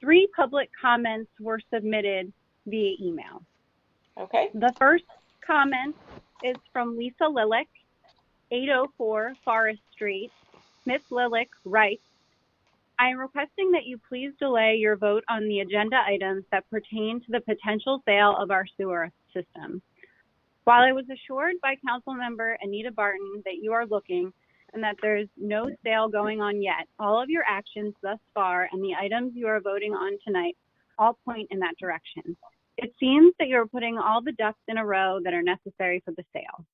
3 public comments were submitted via email. Okay. The first comment is from Lisa Lilick, 804 Forest Street. Ms. Lilick writes, I am requesting that you please delay your vote on the agenda items that pertain to the potential sale of our sewer system. While I was assured by Councilmember Anita Barton that you are looking and that there's no sale going on yet, all of your actions thus far and the items you are voting on tonight all point in that direction. It seems that you're putting all the ducks in a row that are necessary for the sale.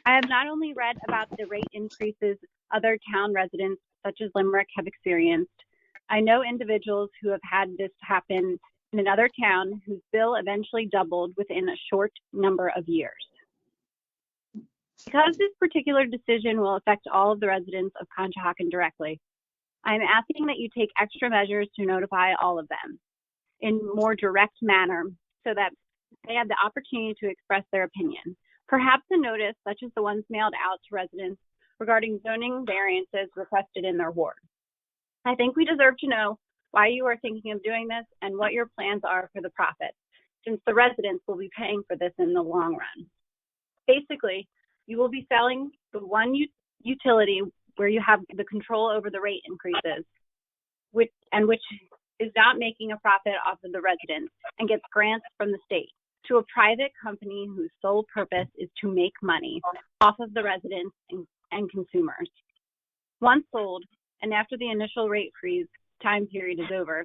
I have not only read about the rate increases other town residents such as Limerick have experienced. I know individuals who have had this happen in another town whose bill eventually doubled within a short number of years. Because this particular decision will affect all of the residents of Conshohocken directly, I am asking that you take extra measures to notify all of them in a more direct manner so that they have the opportunity to express their opinion. Perhaps a notice such as the ones mailed out to residents regarding zoning variances requested in their ward. I think we deserve to know why you are thinking of doing this and what your plans are for the profits, since the residents will be paying for this in the long run. Basically, you will be selling the one utility where you have the control over the rate increases, which is not making a profit off of the residents and gets grants from the state, to a private company whose sole purpose is to make money off of the residents and consumers. Once sold, and after the initial rate freeze time period is over,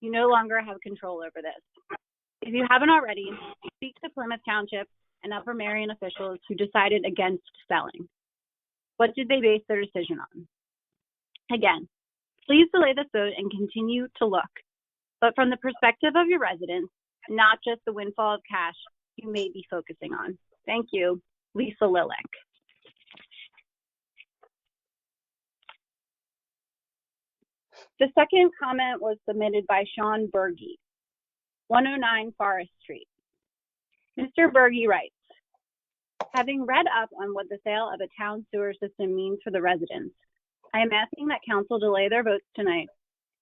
you no longer have control over this. If you haven't already, speak to Plymouth Township and Upper Merion officials who decided against selling. What did they base their decision on? Again, please delay this vote and continue to look, but from the perspective of your residents, not just the windfall of cash you may be focusing on. Thank you, Lisa Lilick. The second comment was submitted by Sean Berge, 109 Forest Street. Mr. Berge writes, having read up on what the sale of a town sewer system means for the residents, I am asking that council delay their votes tonight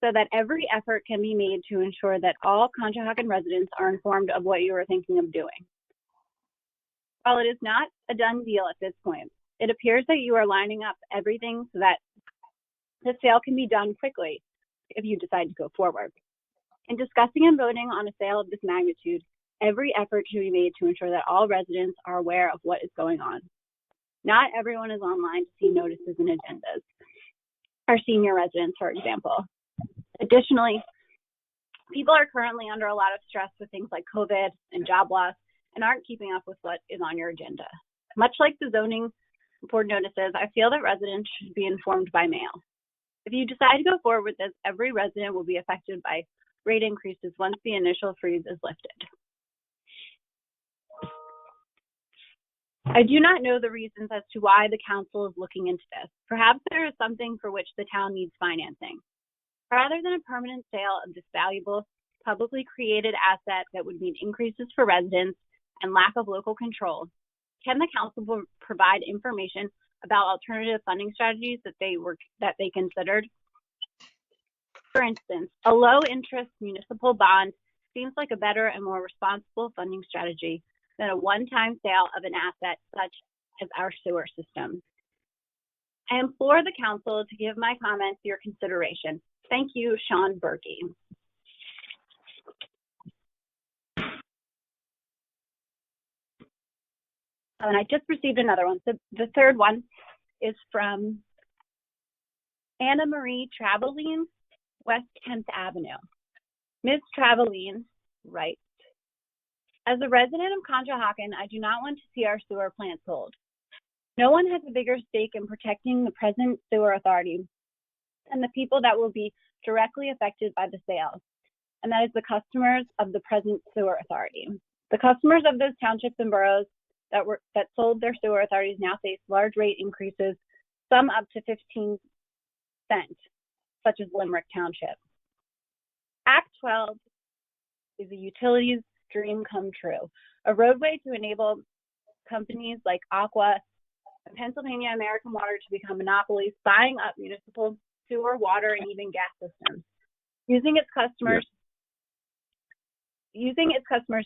so that every effort can be made to ensure that all Conshohocken residents are informed of what you are thinking of doing. While it is not a done deal at this point, it appears that you are lining up everything so that the sale can be done quickly if you decide to go forward. In discussing and voting on a sale of this magnitude, every effort should be made to ensure that all residents are aware of what is going on. Not everyone is online to see notices and agendas. Our senior residents, for example. Additionally, people are currently under a lot of stress with things like COVID and job loss and aren't keeping up with what is on your agenda. Much like the zoning board notices, I feel that residents should be informed by mail. If you decide to go forward with this, every resident will be affected by rate increases once the initial freeze is lifted. I do not know the reasons as to why the council is looking into this. Perhaps there is something for which the town needs financing. Rather than a permanent sale of this valuable, publicly created asset that would mean increases for residents and lack of local control, can the council provide information about alternative funding strategies that they considered? For instance, a low-interest municipal bond seems like a better and more responsible funding strategy than a one-time sale of an asset such as our sewer system. I implore the council to give my comments your consideration. Thank you, Sean Berge. And I just received another one. So the third one is from Anna Marie Traveline, West 10th Avenue. Ms. Traveline writes, as a resident of Conshohocken, I do not want to see our sewer plant sold. No one has a bigger stake in protecting the present sewer authority than the people that will be directly affected by the sale, and that is the customers of the present sewer authority. The customers of those townships and boroughs that sold their sewer authorities now face large rate increases, some up to 15 cents, such as Limerick Township. Act 12 is a utilities dream come true, a roadway to enable companies like Aqua and Pennsylvania American Water to become monopolies, buying up municipal sewer, water, and even gas systems. using its customers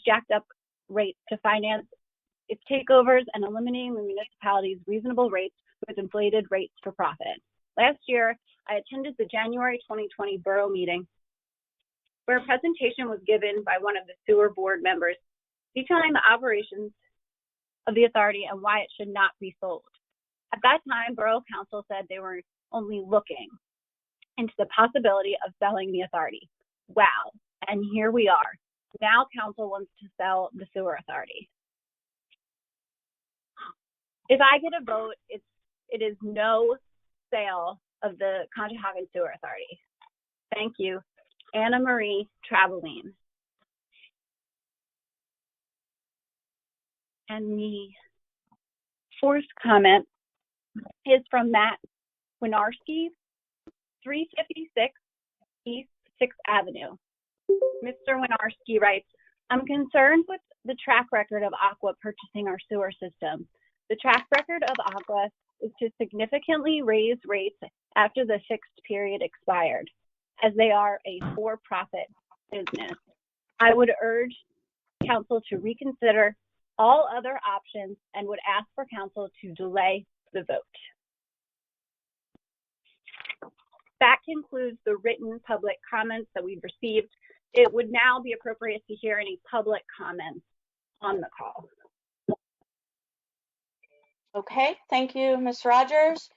jacked up rates to finance its takeovers and eliminating the municipality's reasonable rates with inflated rates for profit. Last year, I attended the January 2020 borough meeting where a presentation was given by one of the sewer board members detailing the operations of the authority and why it should not be sold. At that time, Borough Council said they were only looking into the possibility of selling the authority. Wow, and here we are. Now Council wants to sell the sewer authority. If I get a vote, it is no sale of the Conshohocken Sewer Authority. Thank you. Anna Marie Traveline. And the fourth comment is from Matt Winarski, 356 East 6th Avenue. Mr. Winarski writes, I'm concerned with the track record of Aqua purchasing our sewer system. The track record of Aqua is to significantly raise rates after the fixed period expired, as they are a for-profit business. I would urge Council to reconsider all other options and would ask for Council to delay the vote. That concludes the written public comments that we've received. It would now be appropriate to hear any public comments on the call. Okay, thank you, Ms. Rogers.